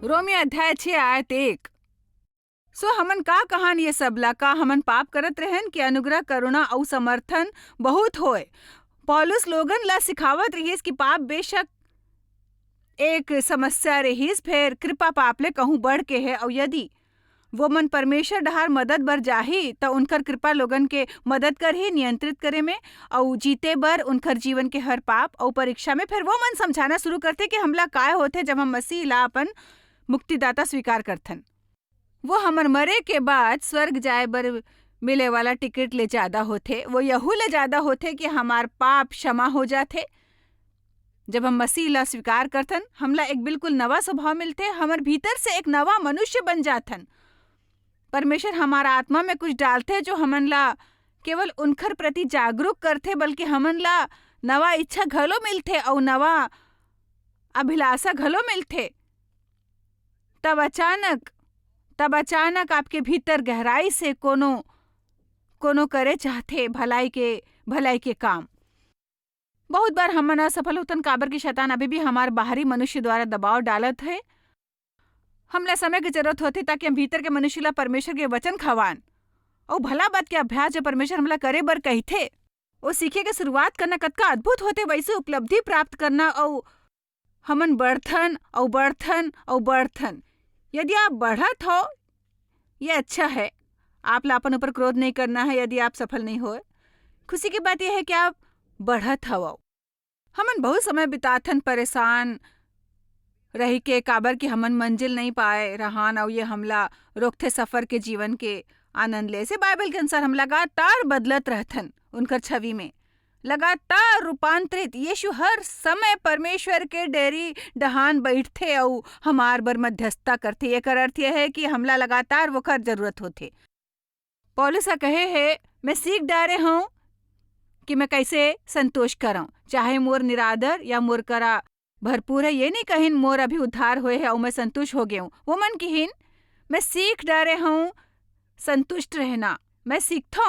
Romeo अध्याय 6 आयत 1। सो हमन का कहान ये सबला का हमन पाप करत रहन कि अनुग्रह करुणा और समर्थन बहुत होए। पौलुस लोगन ला सिखावत रहिस कि पाप बेशक एक समस्या रहिस, फिर कृपा पाप ले कहूँ बढ़ के है, और यदि वो मन परमेश्वर डहार मदद बर जाही तो उनकर कृपा लोगन के मदद कर ही नियंत्रित करे में और जीते बर उनकर जीवन के हर पाप और परीक्षा में। फिर वो मन समझाना शुरू करते कि हमला काय होते जब हम मसीह ला अपन मुक्तिदाता स्वीकार करथन। वो हमर मरे के बाद स्वर्ग जाए बर मिले वाला टिकट ले ज्यादा होते, वो यहू ले ज्यादा होते कि हमार पाप क्षमा हो जाते। जब हम मसीह ला स्वीकार करथन हमला एक बिल्कुल नवा स्वभाव मिलते, हमर भीतर से एक नवा मनुष्य बन जाथन। परमेश्वर हमारा आत्मा में कुछ डालते जो हमन ला केवल उनकर प्रति जागरूक करते, बल्कि हमन ला नवा इच्छा घलो मिलते और नवा अभिलाषा घलो मिलते। तब अचानक आपके भीतर गहराई से कोनो करे चाहते भलाई के काम। बहुत बार हमन असफल होतन काबर की शैतान अभी भी हमारे बाहरी मनुष्य द्वारा दबाव डालत है। हमला समय की जरूरत होती ताकि हम भीतर के मनुष्य ला परमेश्वर के वचन खवान और भला बात के अभ्यास जो परमेश्वर हमला करे बर कहते वो सीखे के शुरुआत करना कतका अद्भुत होते, वैसे उपलब्धि प्राप्त करना और हमन बढ़थन। यदि आप बढ़त हो ये अच्छा है, आप ला अपन ऊपर क्रोध नहीं करना है यदि आप सफल नहीं हो। खुशी की बात यह है कि आप बढ़त हो। हमन बहुत समय बिताथन परेशान रही के काबर कि हमन मंजिल नहीं पाए रहान और ये हमला रोकथे सफर के जीवन के आनंद ले से। बाइबल के अनुसार हम लगातार बदलत रहथन उनकर छवि में, लगातार रूपांतरित। यीशु हर समय परमेश्वर के डेरी डहान बैठते और हमार बर मध्यस्थता करते। ये कर अर्थ यह है कि हमला लगातार वो कर जरूरत होते। पौलुस कहे है मैं सीख डारे हूं कि मैं कैसे संतोष कराऊं, चाहे मोर निरादर या मोर करा भरपूर है। ये नहीं कहिन मोर अभी उद्धार हुए है और मैं संतुष्ट हो गया हूं। वो मन कहिन मैं सीख डारे हूं संतुष्ट रहना। मैं सीखता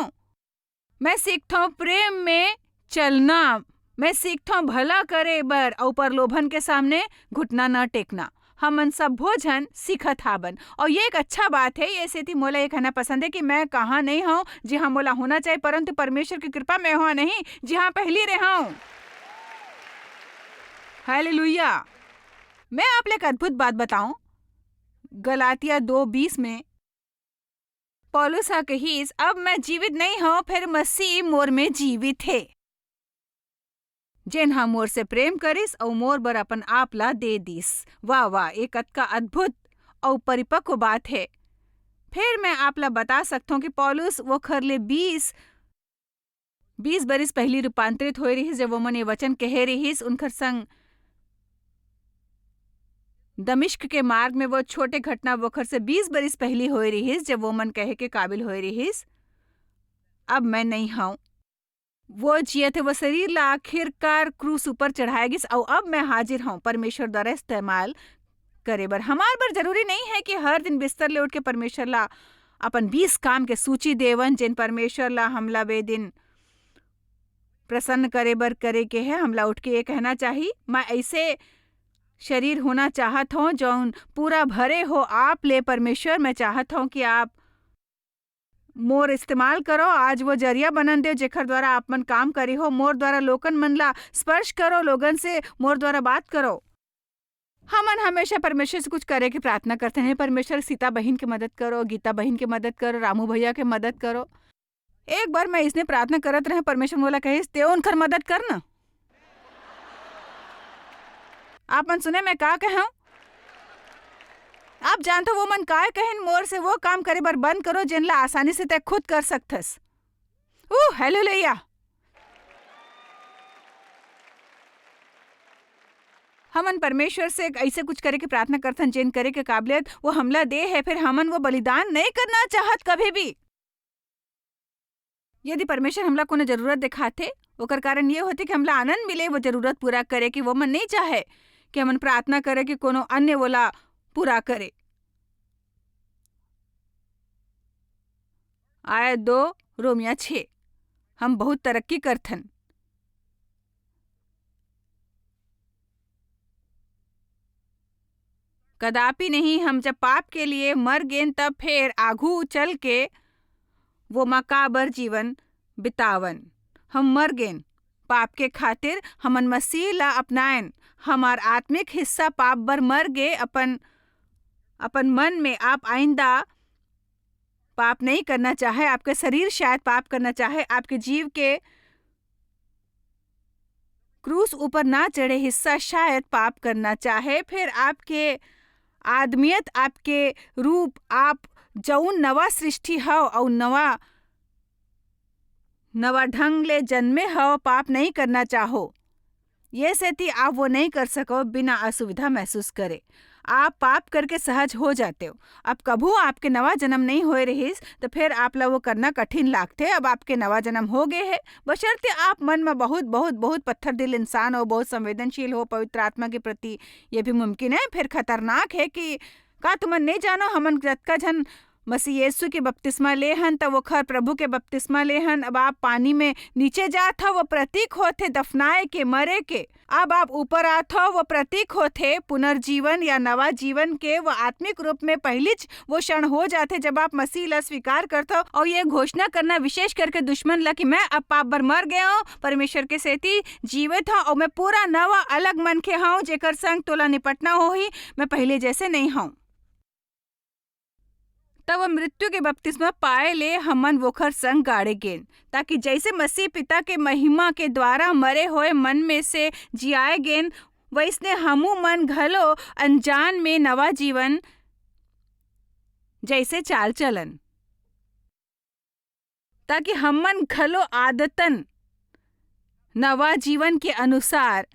हूं प्रेम में चलना। मैं सीखता हूं भला करे बर और प्रलोभन के सामने घुटना न टेकना। हमन सब भोजन सीखत हाबन और ये एक अच्छा बात है। ये सेती मोला ये कहना पसंद है कि मैं कहाँ नहीं हूँ जी हाँ मोला होना चाहिए, परंतु परमेश्वर की कृपा में हो नहीं जी हाँ पहली रहा हूँ। हालेलुया। मैं आप एक अद्भुत बात बताऊं। गलातिया 2:20 में पौलुस कहीस अब मैं जीवित नहीं हूं, फिर मसीह मोर में जीवित है। जेन हम मोर से प्रेम करिस और मोर बर अपन आप ला दे दिस। वाह वाह, एक का अद्भुत और परिपक्व बात है। फिर मैं आप ला बता सकता हूँ कि पौलुस वो खरले 20 बरिस पहली रूपांतरित हो रही जब वो मन ये वचन कह रही उनकर संग दमिश्क के मार्ग में। वो छोटे घटना वखर से 20 बरिस पहली हो रही जब वो मन कहे के काबिल हो रही अब मैं नहीं हूं। वो जिये थे वो शरीर ला आखिरकार क्रूस ऊपर चढ़ाएगी और अब मैं हाजिर हूं परमेश्वर द्वारा इस्तेमाल करे बर। हमार बर जरूरी नहीं है कि हर दिन बिस्तर ले उठ के परमेश्वर ला अपन 20 काम के सूची देवन जिन परमेश्वर ला हमला वे दिन प्रसन्न करे बर करे के है। हमला उठ के ये कहना चाहिए मैं ऐसे शरीर होना चाहत हूँ जो पूरा भरे हो आप ले परमेश्वर। मैं चाहत हूँ कि आप मोर इस्तेमाल करो, आज वो जरिया बनन दे जेकर द्वारा आप मन काम करी हो। मोर द्वारा लोकन मन ला स्पर्श करो, लोगन से मोर द्वारा बात करो। हमन हमेशा परमेश्वर से कुछ करे की प्रार्थना करते हैं। परमेश्वर सीता बहन की मदद करो, गीता बहन की मदद करो, रामू भैया की मदद करो। एक बार मैं इसने प्रार्थना करत रहे, परमेश्वर मोला कहे ते उनकर मदद करना। आप मन सुने मैं का कहूं? आप जानते वो मन काय कहन मोर से वो काम करे बर बंद करो जिनला आसानी से तय खुद कर सकथस। हालेलुया। हमन परमेश्वर से ऐसे कुछ करे की प्रार्थना करथन जिन करे के काबिलियत वो हमला दे है, फिर हमन वो बलिदान नहीं करना चाहत कभी भी। यदि परमेश्वर हमला कोनो जरूरत दिखाते ओकर कारण ये होते कि हमला आनंद मिले वो जरूरत पूरा करे कि वो मन नहीं चाहे कि हमन प्रार्थना करे कि कोनो अन्य वाला पूरा करे। आयत 2 रोमिया 6। हम बहुत तरक्की करथन। कदापि नहीं। हम जब पाप के लिए मर गए तब फिर आगू चल के वो मकाबर जीवन बितावन। हम मर गए पाप के खातिर, हमन मसीह ला अपनाएन। हमार आत्मिक हिस्सा पाप बर मर गए। अपन मन में आप आइंदा पाप नहीं करना चाहे, आपके शरीर शायद पाप करना चाहे, आपके जीव के क्रूस ऊपर ना चढ़े हिस्सा शायद पाप करना चाहे। फिर आपके आदमियत, आपके रूप, आप जौन नवा सृष्टि हो और नवा ढंग ले जन्मे हो, पाप नहीं करना चाहो। ये सेती आप वो नहीं कर सको बिना असुविधा महसूस करे। आप पाप करके सहज हो जाते हो। अब कभू आपके नवा जन्म नहीं होए रहीस तो फिर आप ला वो करना कठिन लागते। अब आपके नवा जन्म हो गए है, बशर्ते आप मन में बहुत बहुत बहुत पत्थर दिल इंसान हो, बहुत संवेदनशील हो पवित्र आत्मा के प्रति। ये भी मुमकिन है। फिर खतरनाक है कि का तुमन नहीं जानो हमन जतका जन मसीह यीशु के बपतिस्मा ले हन त वो खर प्रभु के बपतिस्मा ले हन। अब आप पानी में नीचे जात हो, वो प्रतीक होते दफनाए के, मरे के। अब आप ऊपर आत हो, वो प्रतीक होते पुनर्जीवन या नवा जीवन के। वो आत्मिक रूप में पहलीच वो क्षण हो जाते जब आप मसीह ला स्वीकार करते हो और ये घोषणा करना विशेष करके दुश्मन ला कि मैं अब पाप बर मर गया हूँ, परमेश्वर के सेती जीवित हूँ और मैं पूरा नवा अलग मन के हूँ जेकर संग तोला निपटना हो ही, मैं पहले जैसे नहीं हूँ। तब मृत्यु के बपतिस्मा पाए ले हमन वोखर संग गाड़े गेन, ताकि जैसे मसीह पिता के महिमा के द्वारा मरे हुए मन में से जियाए गेन, वैसने हमू मन घलो अनजान में नवा जीवन जैसे चाल चलन, ताकि हमन घलो आदतन नवा जीवन के अनुसार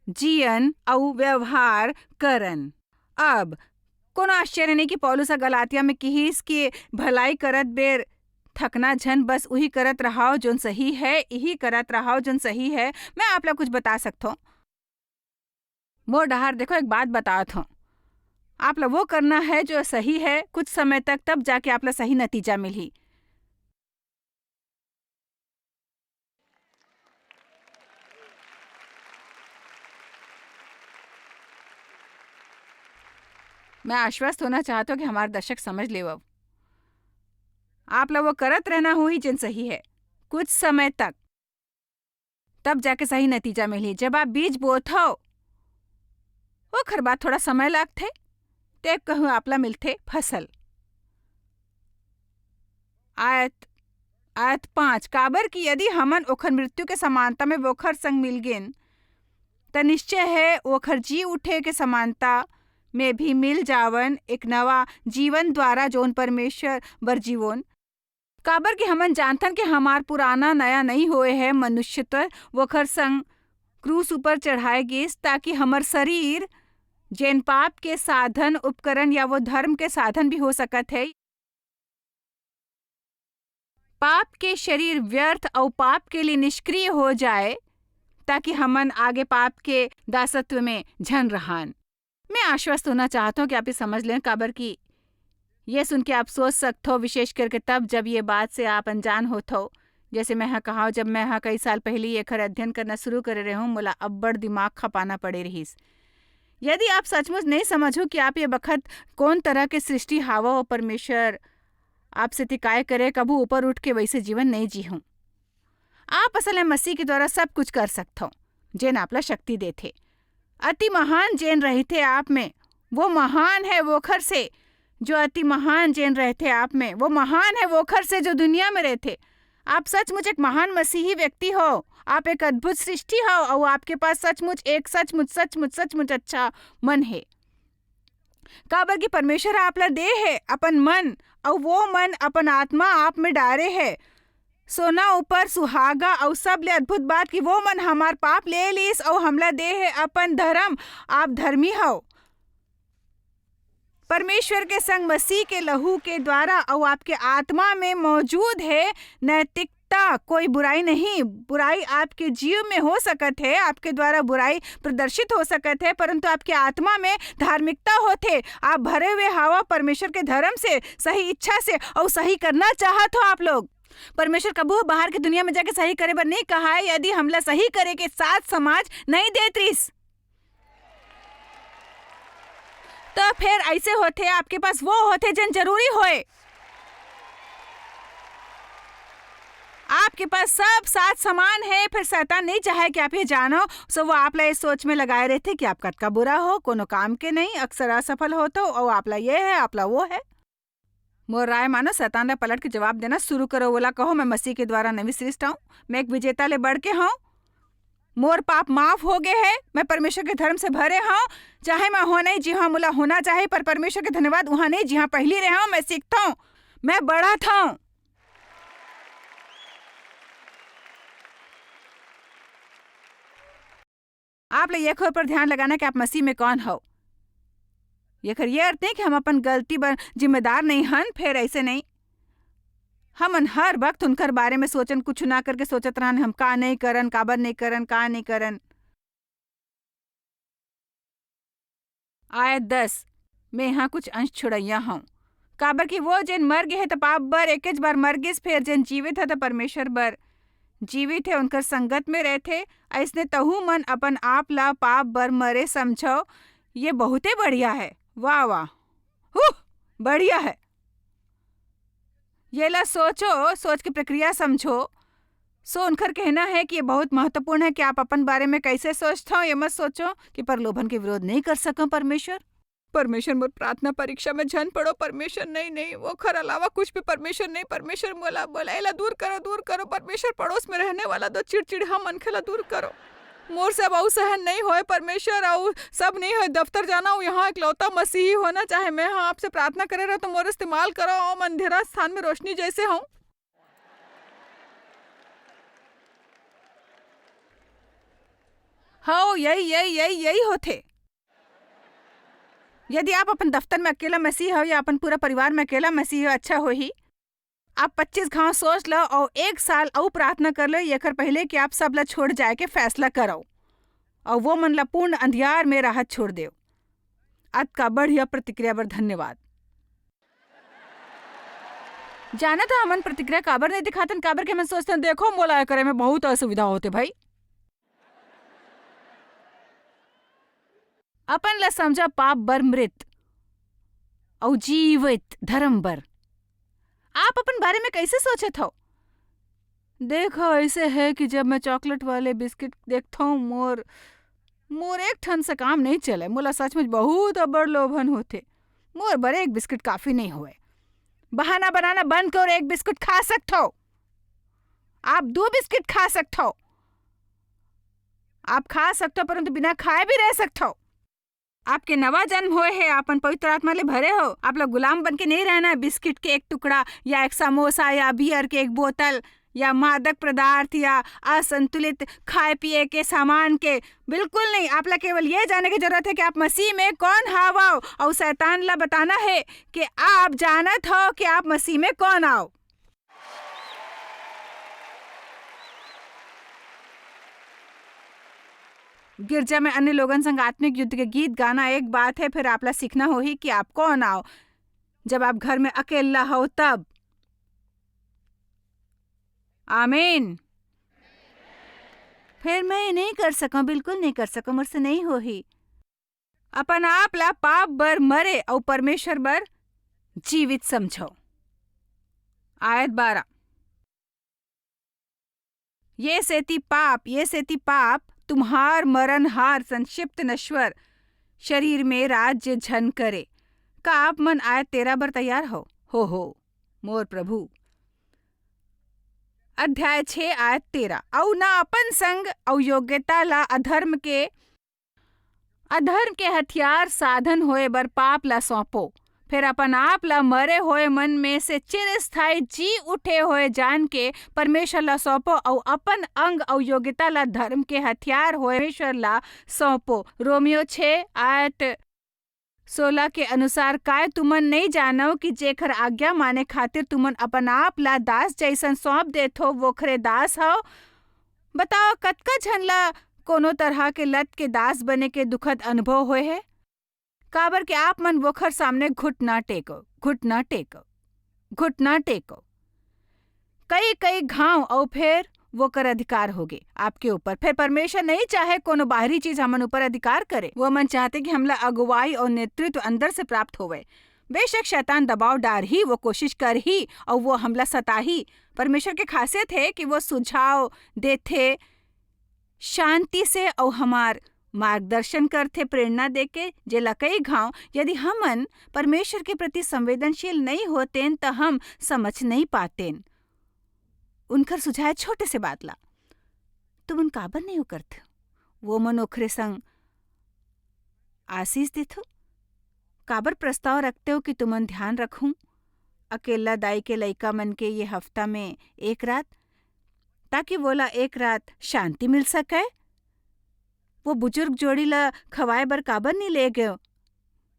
जियन और व्यवहार करन। अब कोनो आश्चर्य नहीं कि पौलुस गलातिया में किहिस कि भलाई करत बेर थकना झन, बस वही करत रहाओ जोन सही है, यही करत रहाओ जोन सही है। मैं आप लोग कुछ बता सकता हूँ। मोर डहार देखो, एक बात बतात हूँ, आप लोग वो करना है जो सही है कुछ समय तक, तब जाके आप लोग सही नतीजा मिली। मैं आश्वस्त होना चाहता हूँ कि हमारे दर्शक समझ ले। वो आप लोग वो करत रहना हो ही जिन सही है कुछ समय तक, तब जाके सही नतीजा मिली। जब आप बीज बोत हो वो खर बात थोड़ा समय लागते, तेब कहूँ आपला मिलते फसल। आयत 5 काबर की यदि हमन ओखर मृत्यु के समानता में वोखर संग मिल गेन त निश्चय है ओखर जी उठे के समानता में भी मिल जावन, एक नवा जीवन द्वारा जोन परमेश्वर बर जीवन। काबर कि हमन जानथन कि हमार पुराना नया नहीं होए है मनुष्यत्व वोखर संग क्रूस ऊपर चढ़ाए गिस, ताकि हमर शरीर जैन पाप के साधन उपकरण या वो धर्म के साधन भी हो सकत है, पाप के शरीर व्यर्थ और पाप के लिए निष्क्रिय हो जाए, ताकि हमन आगे पाप के दासत्व में झन रहन। मैं आश्वस्त होना चाहता हूँ कि आप ये समझ लें, काबर की ये सुन के आप सोच सकते हो, विशेष करके तब जब ये बात से आप अनजान होते हो। जैसे मैं हाँ कहा, जब मैं हाँ कई साल पहले ये खर अध्ययन करना शुरू कर रहे हूँ, मोला अब्बड़ दिमाग खपाना पड़े रहीस। यदि आप सचमुच नहीं समझो कि आप ये बखत कौन तरह के सृष्टि हावा और परमेश्वर आपसे तिकाय करे, कभू ऊपर उठ के वैसे जीवन नहीं जी हूँ। आप असल में मसीह के द्वारा सब कुछ कर सकते हो, जेन आपला शक्ति देते। अति महान जेन रहते आप में, वो महान है वो खर से जो अति महान जेन रहते आप में, वो महान है वो खर से जो दुनिया में रहते। आप सचमुच एक महान मसीही व्यक्ति हो, आप एक अद्भुत सृष्टि हो और आपके पास सचमुच एक सचमुच अच्छा मन है। काबर की परमेश्वर आप ला दे है अपन मन, और वो मन अपन आत्मा आप में डारे है। सोना ऊपर सुहागा और सब ले अद्भुत बात कि वो मन हमार पाप ले लीस और हमला दे है अपन धर्म। आप धर्मी हो परमेश्वर के संग मसीह के लहू के द्वारा, और आपके आत्मा में मौजूद है नैतिकता। कोई बुराई नहीं, बुराई आपके जीव में हो सकत है, आपके द्वारा बुराई प्रदर्शित हो सकत है, परंतु आपके आत्मा में धार्मिकता होते। आप भरे हुए हवा परमेश्वर के धर्म से, सही इच्छा से और सही करना चाहत हो। आप लोग परमेश्वर कबू बाहर की दुनिया में जाके सही करे पर नहीं कहा है। यदि हमला सही करे के साथ समाज नहीं देतीस तो फिर ऐसे होते आपके पास वो होते जन जरूरी होए। आपके पास सब साथ समान है, फिर शैतान नहीं चाहे कि आप ये जानो, सो वो आपला इस सोच में लगाए रहते कि आप कतका बुरा हो, कोनो काम के नहीं, अक्सर असफल हो तो, और आपला ये है, आपला वो है। मोर राय मानो शैतान ने पलट के जवाब देना शुरू करो। बोला कहो मैं मसीह के द्वारा नवी सृष्टि हूँ, मैं एक विजेता ले बढ़ के हूँ, मोर पाप माफ हो गए है, मैं परमेश्वर के धर्म से भरे हूँ। चाहे मैं हो नहीं जी हाँ मुला होना चाहे, पर परमेश्वर के धन्यवाद वहां नहीं जी हाँ पहली रहा हूँ, मैं सीखता हूँ, मैं बढ़ा था। आप लोग ये खोर पर ध्यान लगाना कि आप मसीह में कौन हो। ये कर ये अर्थ नहीं कि हम अपन गलती पर जिम्मेदार नहीं हन, फिर ऐसे नहीं। हम हर वक्त उनकर बारे में सोचन, कुछ ना करके सोचत रहन हम का नहीं करन, काबर नहीं करन, का नहीं करन। आयत 10 मैं यहाँ कुछ अंश छुड़ैया हूँ। काबर की वो जिन मर गए है तो पाप बर एक बार मर गए, फिर जिन जीवित है तो परमेश्वर बर जीवित है, उनकर संगत में रहते। ऐसने तहु मन अपन आप ला पाप बर मरे समझो, ये बहुते बढ़िया है। वाह वाह, बढ़िया है। ये ला सोचो, सोच की प्रक्रिया समझो। सो उनकर कहना है कि ये बहुत महत्वपूर्ण है कि आप अपन बारे में कैसे सोचते हो। ये मत सोचो कि प्रलोभन के विरोध नहीं कर सको। परमेश्वर मोर प्रार्थना परीक्षा में झन पड़ो, परमेश्वर नहीं नहीं वो खर अलावा कुछ भी परमेश्वर नहीं। परमेश्वर बोला बोला एला दूर करो। परमेश्वर पड़ोस में रहने वाला दो चिड़चिड़ा मनखे ला दूर करो। मोर से अब आऊ सहन नहीं होए परमेश्वर, आऊ सब नहीं हो दफ्तर जाना हूँ, यहाँ इकलौता मसीही होना चाहे मैं। हाँ आपसे प्रार्थना करे रहा तो मोर इस्तेमाल करो, और अंधेरा स्थान में रोशनी जैसे हूँ। हाँ यही होते। यदि आप अपन दफ्तर में अकेला मसीह हो या अपन पूरा परिवार में अकेला मसीह हो, अच्छा हो ही। आप 25 घाव सोच लो और 1 साल और प्रार्थना कर लो ये कर पहले कि आप सब ला छोड़ जाए के फैसला करो, और वो मन ला पूर्ण अंधियार में राहत छोड़ दो। अत का बढ़िया प्रतिक्रिया पर धन्यवाद। जाना था हमन प्रतिक्रिया काबर नहीं दिखाते, काबर के मैं सोचते देखो मोला करे में बहुत असुविधा होते भाई। अपन ला समझा पाप बर मृत और जीवित धर्म बर। आप अपन बारे में कैसे सोचत हो? देखो ऐसे है कि जब मैं चॉकलेट वाले बिस्किट देखता हूँ, मोर एक ठन से काम नहीं चले। मोला सचमुच बहुत बड़ लोभन होते। मोर बड़े एक बिस्किट काफी नहीं हुए। बहाना बनाना बंद करो, एक बिस्किट खा सकते हो, आप 2 बिस्किट खा सकते हो, आप खा सकते हो, परंतु बिना खाए भी रह सकते हो। आपके नवा जन्म हुए है, आपन पवित्र आत्मा ले भरे हो। आप लोग गुलाम बन के नहीं रहना है बिस्किट के एक टुकड़ा या एक समोसा या बियर के एक बोतल या मादक पदार्थ या असंतुलित खाए पिए के सामान के। बिल्कुल नहीं। आप ला केवल ये जाने की जरूरत है कि आप मसीह में कौन हाओ, और शैतान ला बताना है कि आप जानत हो कि आप मसीह में कौन आओ। गिरजा में अन्य लोगन संग आत्मिक युद्ध के गीत गाना एक बात है, फिर आपला सीखना हो ही कि आप कौन आओ जब आप घर में अकेला हो तब। आमीन। फिर मैं नहीं कर सकूं, बिल्कुल नहीं कर सकूं, मुझसे नहीं हो ही। अपन आप ला पाप बर मरे और परमेश्वर बर जीवित समझो। आयत 12 ये सेती पाप तुम्हार मरण हार संक्षिप्त नश्वर शरीर में राज्य झन करे। का आप मन आयत 13 बर तैयार हो मोर प्रभु। अध्याय 6 आयत 13 औ ना अपन संग औ योग्यता ला अधर्म के हथियार साधन होए बर पाप ला सौंपो। फिर अपन आप ला मरे होए मन में से चिरस्थायी जी उठे होए जान के परमेश्वर ला सौंपो, और अपन अंग और योग्यता ला धर्म के हथियार होए परमेश्वर ला सौंपो। रोमियो 6 आयत 16 के अनुसार काय तुमन नहीं जानो कि जेकर आज्ञा माने खातिर तुमन अपन आप ला दास जैसन सौंप देथो वो खरे दास हो। बताओ कतका झन ला कोनो तरह के लत के दास बने के दुखद अनुभव होए है। काबर के आप मन वोखर सामने घुटना टेको। कई घाव और फिर वो कर अधिकार होगे आपके ऊपर। फिर परमेश्वर नहीं चाहे कोनो बाहरी चीज हमन ऊपर अधिकार करे, वो मन चाहते कि हमला अगुवाई और नेतृत्व अंदर से प्राप्त होवे। बेशक शैतान दबाव डार ही, वो कोशिश कर ही और वो हमला सता ही। परमेश्वर के खासियत है कि वो सुझाव देते शांति से और हमार मार्गदर्शन करते, प्रेरणा देके। जेला कई घाव यदि हमन परमेश्वर के प्रति संवेदनशील नहीं होतेन तो हम समझ नहीं पातेन। उनकर सुझाए छोटे से बात ला तुम उन काबर नहीं करते, वो मन ओखरे संग आशीष देथो। काबर प्रस्ताव रखते हो कि तुमन ध्यान रखूं अकेला दाई के लइका मन के ये हफ्ता में एक रात, ताकि वोला एक रात शांति मिल सके। वो बुजुर्ग जोड़ी ला खवाए बर काबर नहीं ले गयो।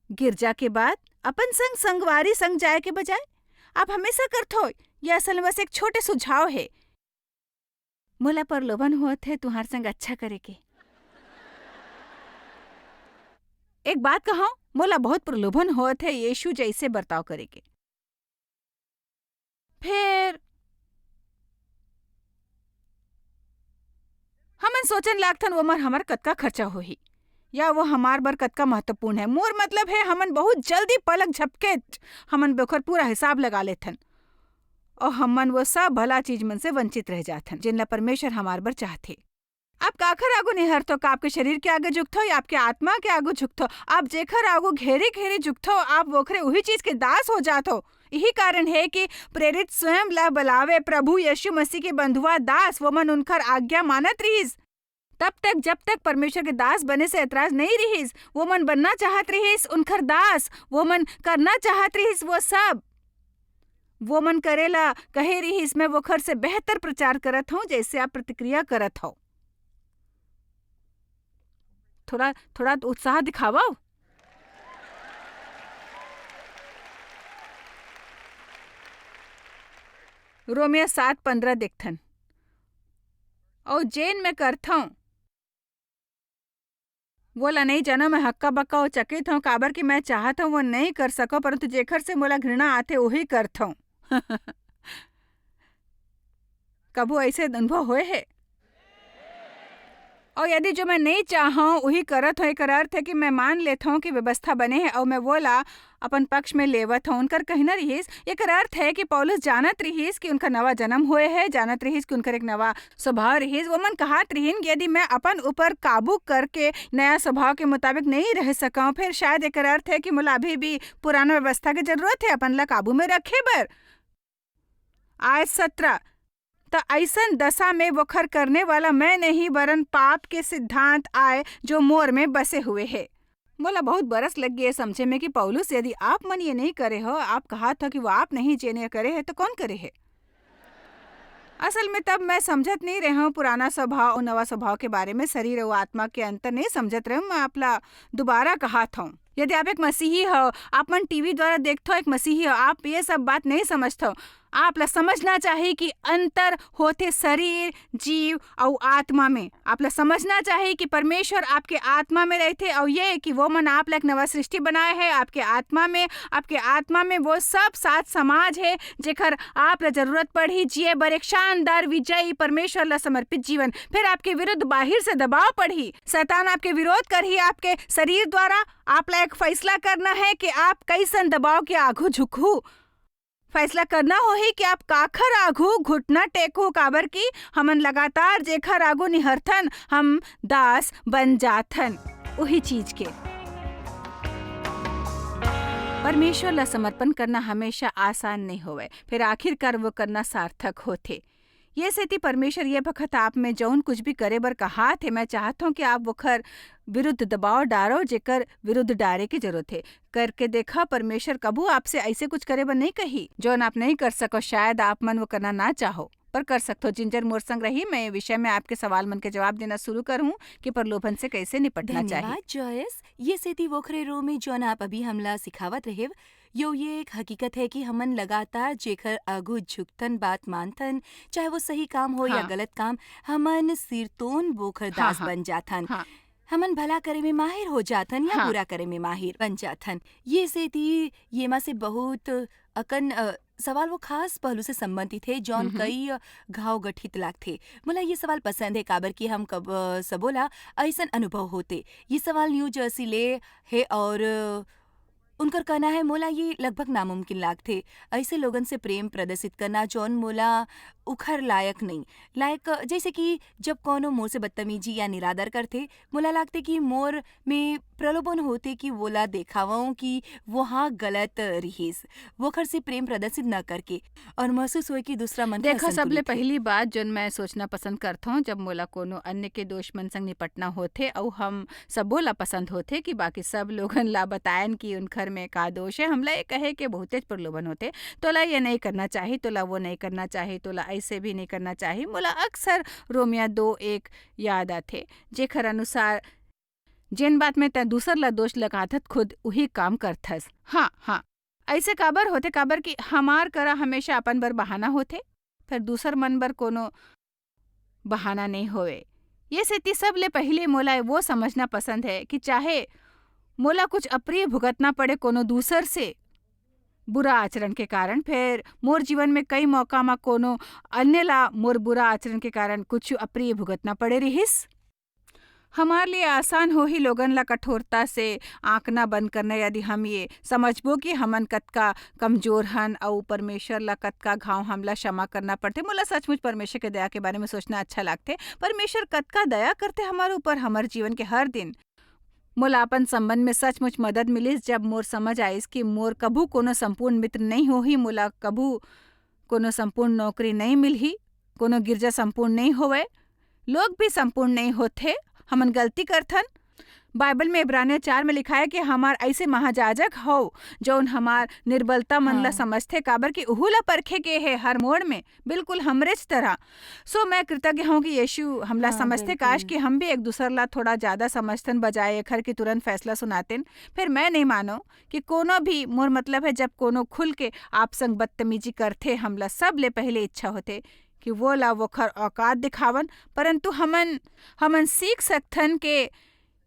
गिरजा के बाद अपन संग संगवारी संग जाए के बजाय आप हमेशा करथो। यह असल में बस एक छोटे सुझाव है। मोला प्रलोभन होत है तुहार संग अच्छा करे के। एक बात कहो, मोला बहुत प्रलोभन होत है यीशु जैसे बर्ताव करे के। फिर हमन सोचन लागथन वो मर हमार कतका खर्चा होही या वो हमार बर कतका महत्वपूर्ण है। मोर मतलब है हमन बहुत जल्दी पलक झपके हमन बेखर पूरा हिसाब लगा लेथन और हमन वो सब भला चीज मन से वंचित रह जाथन जिनला परमेश्वर हमार बर चाहते। आप काखर आगू निहर तो का आपके शरीर के आगे झुकथो या आपके आत्मा के आगू झुकथो। आप जेखर आगू घेरे घेरे झुकथो आप वोखरे वही चीज के दास हो जाथो। यही कारण है कि प्रेरित स्वयं ला बलावे प्रभु यीशु मसीह के बंधुआ दास, वो मन उनकर आज्ञा मानत रहीस। तब तक जब तक परमेश्वर के दास बने से एतराज नहीं रहीस, वो मन बनना चाहत रहीस उनकर दास, वो मन करना चाहत रहीस वो सब। वो मन करेला कहे रहीस मैं वो खर से बेहतर प्रचार करत हूँ जैसे आप प्रतिक्रिया करत हो। थोड़ा थोड़ा उत्साह दिखावा। रोमिया 7:15 देखथन और जेन में करता हूँ बोला नहीं जाना मैं हक्का बक्का और चकित हूँ काबर कि मैं चाहता हूँ वो नहीं कर सको, परंतु जेखर से मोला घृणा आते वही करता हूँ। कबू ऐसे अनुभव हुए है? और यदि जो मैं नहीं चाहूँ वही करत हूँ, एक अर्थ है कि मैं मान लेता हूँ कि व्यवस्था बने है और मैं बोला अपन पक्ष में लेवत हूँ। उनकर कहना रहीस एक अर्थ है कि पौलुस जानत रहीस कि उनका नवा जन्म हुए है, जानत रहीस कि उनकर एक नवा स्वभाव रहीस। वो मन कहत रहीन कि यदि मैं अपन ऊपर काबू करके नया स्वभाव के मुताबिक नहीं रह सका फिर शायद एक अर्थ है कि मुला अभी भी पुराना व्यवस्था की जरूरत है अपन ला काबू में रखे बर। आज 17 तो ऐसन दशा में वखर करने वाला मैं नहीं वरन पाप के सिद्धांत आए जो मोर में बसे हुए है। बोला बहुत बरस लग गए समझे में कि पौलुस यदि आप मन ये नहीं करे हो, आप कहा था कि वो आप नहीं जेने करे है तो कौन करे है। असल में तब मैं समझत नहीं रहा हूँ पुराना स्वभाव और नवा स्वभाव के बारे में, शरीर और आत्मा के अंतर नहीं समझत रहे। मैं आपला दोबारा कहा था यदि आप एक मसीही हो, आप मन टीवी द्वारा देखते हो एक मसीही हो, आप ये सब बात नहीं समझते हो। आप ला समझना चाहिए कि अंतर होते शरीर जीव और आत्मा में। आप ला समझना चाहिए कि परमेश्वर आपके आत्मा में रहते और ये कि वो मन आप ला एक नवा सृष्टि बनाए है आपके आत्मा में वो सब साथ समाज है जेकर आप ला जरूरत पड़ी जिए बर एक शानदार विजयी परमेश्वर ला समर्पित जीवन। फिर आपके विरुद्ध बाहर से दबाव पड़ी, शैतान आपके विरोध कर ही आपके शरीर द्वारा आप ला एक फैसला करना है कि आप कैसन दबाव के आगू झुकू। फैसला करना हो ही कि आप काखर आगू घुटना टेको, काबर की हमन लगातार जेखर आगू निहरथन हम दास बन जाथन वही चीज के। परमेश्वर ला समर्पण करना हमेशा आसान नहीं होवे, फिर आखिरकार वो करना सार्थक होते। ये सेती परमेश्वर ये बखत आप में जौन कुछ भी करे बर कहा थे, मैं चाहता हूँ कि आप वखर विरुद्ध दबाव डारो जेकर विरुद्ध डारे की जरूरत है। करके देखा परमेश्वर कबू आपसे ऐसे कुछ करे बर नहीं कही जौन आप नहीं कर सको। शायद आप मन वो करना ना चाहो पर कर सकते हो। जिंजर मोर संग रही मैं ये विषय में आपके सवाल मन के जवाब देना शुरू करूँ कि प्रलोभन से कैसे निपटना चाहिए। धन्यवाद जॉयस। ये सेती वोखरे रो में जौन आप अभी हमला सिखावत रहे यो ये एक हकीकत है कि हमन लगातार जेकर आगू झुकतन बात मानतन, चाहे वो सही काम हो या गलत काम, हमन सिरतोन बोखर दास बन जाथन। हमन भला करे में माहिर हो जाथन या बुरा करे में माहिर बन जाथन। ये सेती ये मा से बहुत अकन सवाल वो खास पहलू से संबंधित है जौन कई घाव गठित लाग थे। मुला ये सवाल पसंद है काबर कि हम कब सबोला ऐसन अनुभव होते। ये सवाल न्यू जर्सी ले है और उनकर कहना है मोला ये लगभग नामुमकिन लागथे। ऐसे लोगन से प्रेम प्रदर्शित करना जौन मोला उखर लायक नहीं। लायक जैसे कि जब कौनो मोर से बदतमीजी या निरादर करथे, मोला लागथे कि मोर में प्रलोभन होते कि वोला देखावं कि वो हाँ गलत रहीस। वोखर से प्रेम प्रदर्शित न करके और महसूस होए कि दूसरा मन देखा सबले असंतुलित है। पहली बात जोन मैं सोचना पसंद करता हूँ जब मोला कोनो अन्य के दोष मन संग निपटना होथे और हम सबो ला पसंद होथे कि बाकी सब लोगन ला बतायन कि उनखर में का दोष है। हमला ये कहे के बहुतेज प्रलोभन होथे, तोला ये नहीं करना चाहिए, तोला वो नहीं करना चाहिए, तोला ऐसे भी नहीं करना चाहिए। मोला अक्सर रोमिया 2:1 याद आथे, जेखर अनुसार जेन बात में तै दूसर ला दोष लगाथत खुद वही काम करथस। हाँ हाँ, ऐसे काबर होथे काबर कि हमार करा हमेशा अपन बर बहाना होथे, फिर दूसर मन बर कोनो बहाना नहीं होवे। ये सेती सबले पहले मोला वो समझना पसंद है कि चाहे मोला कुछ अप्रिय भुगतना पड़े कोनो दूसर से बुरा आचरण के कारण, फिर मोर जीवन में कई मौका में कोनो अन्य ला मोर बुरा आचरण के कारण कुछ अप्रिय भुगतना पड़े रहिस। हमार लिए आसान हो ही लोगन ला कठोरता से आंकना बंद करना, यदि हम ये समझबो कि हमन कतका कमजोर हन और परमेश्वर ला कतका घाव हमला क्षमा करना पड़ते। मोला सचमुच परमेश्वर के दया के बारे में सोचना अच्छा लगते। परमेश्वर कतका दया करते हमारे ऊपर, हमारे जीवन के हर दिन। मोला अपन संबंध में सचमुच मदद मिलिस जब मोर समझ आइस कि मोर कभू कोनो संपूर्ण मित्र नहीं होही, मोला कभू कोनो संपूर्ण नौकरी नहीं मिलही, कोनो गिरजा संपूर्ण नहीं होवे, लोग भी संपूर्ण नहीं होते, हमन गलती करथन। बाइबल में इब्रानियों 4 में लिखा है कि हमार ऐसे महाजाजक हो जौन हमार निर्बलता मन ला हाँ। समझते, काबर कि उहू ला परखे के है हर मोड़ में, बिल्कुल हमरेच तरह। सो मैं कृतज्ञ हूँ कि यीशु हमला हाँ, समझते, काश बिल्कुल। कि हम भी एक दूसर ला थोड़ा ज्यादा समझतन बजाय एखर की तुरंत फैसला सुनातेन। फिर मैं नहीं मानो कि कोनो भी मोर मतलब है जब कोनो खुल के आप संग बदतमीजी करथे, हमला सब ले पहले इच्छा होते कि वो ला वोखर औकात दिखावन, परंतु हमन सीख सकथन के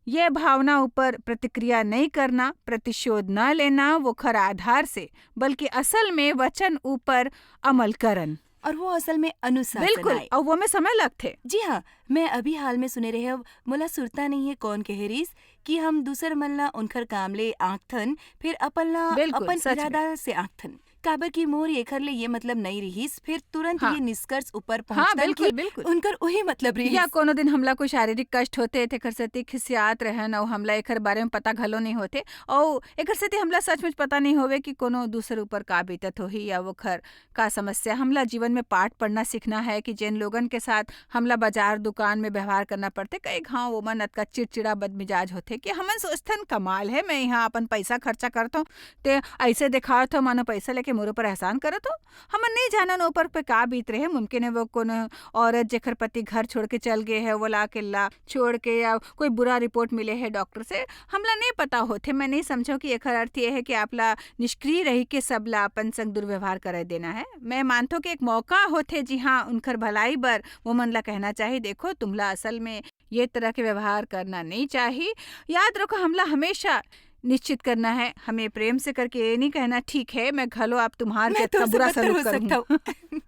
ये भावना ऊपर प्रतिक्रिया नहीं करना, प्रतिशोध न लेना वोखर आधार से, बल्कि असल में वचन ऊपर अमल करन। और वो असल में अनुशासन बिल्कुल, आए। और वो में समय लगथे। जी हाँ, मैं अभी हाल में सुने रहे अब मोला सुरता नहीं है कौन कहेरिस कि हम दूसर मन ला उनकर काम ले आंखथन, फिर बिल्कुल, अपन सच में। इरादा से आंखथन। काबर की मोर एखर ले ये मतलब नहीं रहीस, फिर तुरंत हाँ। ये निष्कर्ष ऊपर हाँ, पहुंचतन बिल्कुल, कि बिल्कुल। उनकर वही मतलब या रहीस। कोनो दिन हमला कोई शारीरिक कष्ट होते थे, एकर सेती खिसियात रहन और हमला एकर बारे में पता घलो नहीं होते, और एकर सेती हमला सचमुच पता नहीं होवे कि कोनो दूसर ऊपर का बीतत होही या वोखर का समस्या। हमला जीवन में पाठ पढ़ना सीखना है कि जिन लोगन के साथ हमला बाजार दुकान में व्यवहार करना पड़ते, कई घाव ओमन अतका चिड़चिड़ा बदमिजाज होते कि हमन सोचथन कमाल है, मैं यहाँ अपन पैसा खर्चा करता हूँ ते ऐसे दिखावत हो मानो पैसा लेके मोर ऊपर एहसान करत हो। हमन नहीं जानन ऊपर पे का बीत रहे। मुमकिन है वो कोनो औरत जेकर पति घर छोड़ के चल गए है, वो ला किल्ला छोड़ के, या कोई बुरा रिपोर्ट मिले है डॉक्टर से, हमला नहीं पता होते। मैं नहीं समझो कि एकर अर्थ ये है कि आपला निष्क्रिय रही के सबला अपन संग दुर्व्यवहार करे देना है। मैं मानतो कि एक मौका होते, जी हाँ, उनकर भलाई बर वो मन ला कहना चाहिए, देखो तुमला असल में ये तरह के व्यवहार करना नहीं चाहिए। याद रखो, हमला हमेशा निश्चित करना है, हमें प्रेम से करके ये नहीं कहना ठीक है मैं घलो आप तुम्हार के मैं तो इतना उससे बुरा बदतर सलूक हो सकता करूँ। हूँ।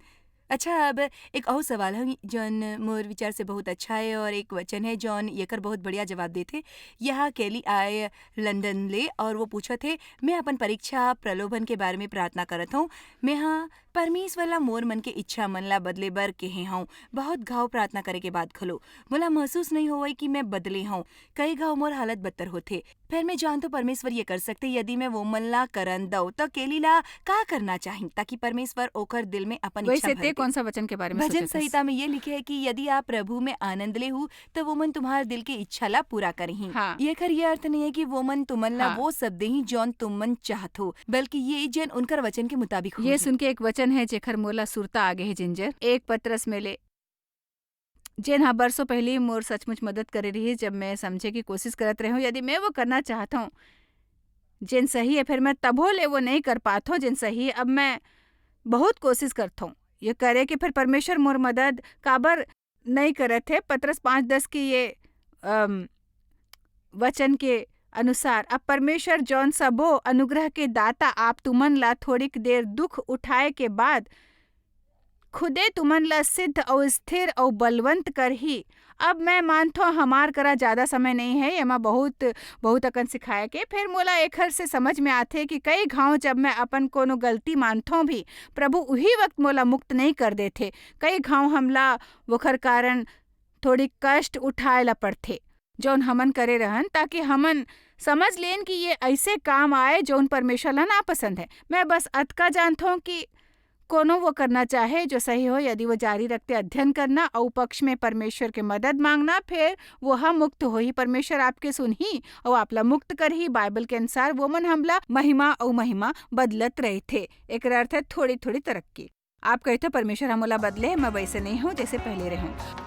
अच्छा, अब एक और सवाल है जौन मोर विचार से बहुत अच्छा है और एक वचन है जौन येकर बहुत बढ़िया जवाब देथे। यहाँ केली आए लंदन ले और वो पूछा थे, मैं अपन परीक्षा प्रलोभन के बारे में प्रार्थना करत हूँ। मैं हाँ परमेश्वर ला मोर मन के इच्छा मन ला बदले बर कहे हूँ। बहुत घाव प्रार्थना करे के बाद खलो मोला महसूस नहीं होवई कि मैं बदले हूँ। कई घाव मोर हालत बदतर होथे, फिर मैं जानतो परमेश्वर ये कर सकते यदि मैं वो मन ला करन दऊ तो केली ला का करना चाहिए ताकि परमेश्वर ओकर दिल में अपन इच्छा वैसे भर ते दे। कौन सा वचन के बारे में भजन सोचत हस? संहिता में ये लिखे है कि यदि आप प्रभु में आनंद ले हूँ तो वो मन तुम्हारे दिल की इच्छा ला पूरा करही। हाँ। ये खर ये अर्थ नहीं है कि वो मन तुमन ला हाँ। वो सब देही जौन तुम मन चाहत हो, बल्कि ये जन उनकर वचन के मुताबिक ये होही। सुन के एक वचन है जेखर मोला सुरता आगे है जिंजर, एक पत्रस में ले, जेन हाँ बरसों पहले ही मोर सचमुच मदद करे रही जब मैं समझे की कोशिश करत रही हूँ। यदि मैं वो करना चाहता हूँ जिन सही है, फिर मैं तभो ले वो नहीं कर पाता हूँ जिन सही है। अब मैं बहुत कोशिश करता हूँ ये करे कि फिर परमेश्वर मोर मदद काबर नहीं करत है। पत्रस 5:10 की ये वचन के अनुसार अब परमेश्वर जौन सबो अनुग्रह के दाता आप तुमन ला थोड़ीक देर दुख उठाए के बाद खुदे तुमन ला सिद्ध और स्थिर और बलवंत कर ही। अब मैं मानथो हमार करा ज्यादा समय नहीं है, एमा बहुत बहुत अकन सिखाए के फिर मोला एखर से समझ में आथे कि कई घाव जब मैं अपन कोनो गलती मानथो भी प्रभु उही वक्त मोला मुक्त नहीं कर देथे। कई घाव हमला वोखर कारण थोड़ी कष्ट उठाए ला पड़थे जौन हमन करे रहन, ताकि हमन समझ लेन कि ये ऐसे काम आए जौन परमेश्वर ला ना पसंद है। मैं बस अतका जानता हूँ कि कोनो वो करना चाहे जो सही हो, यदि वो जारी रखते अध्ययन करना और पक्ष में परमेश्वर के मदद मांगना, फिर वो हम मुक्त हो ही। परमेश्वर आपके सुन ही और आपला मुक्त कर ही। बाइबल के अनुसार वो मन हमला महिमा और महिमा बदलत रहे थे। एक अर्थ है थोड़ी थोड़ी तरक्की। आप कहते परमेश्वर हमला बदले, मैं वैसे नहीं हूँ जैसे पहले रहूं।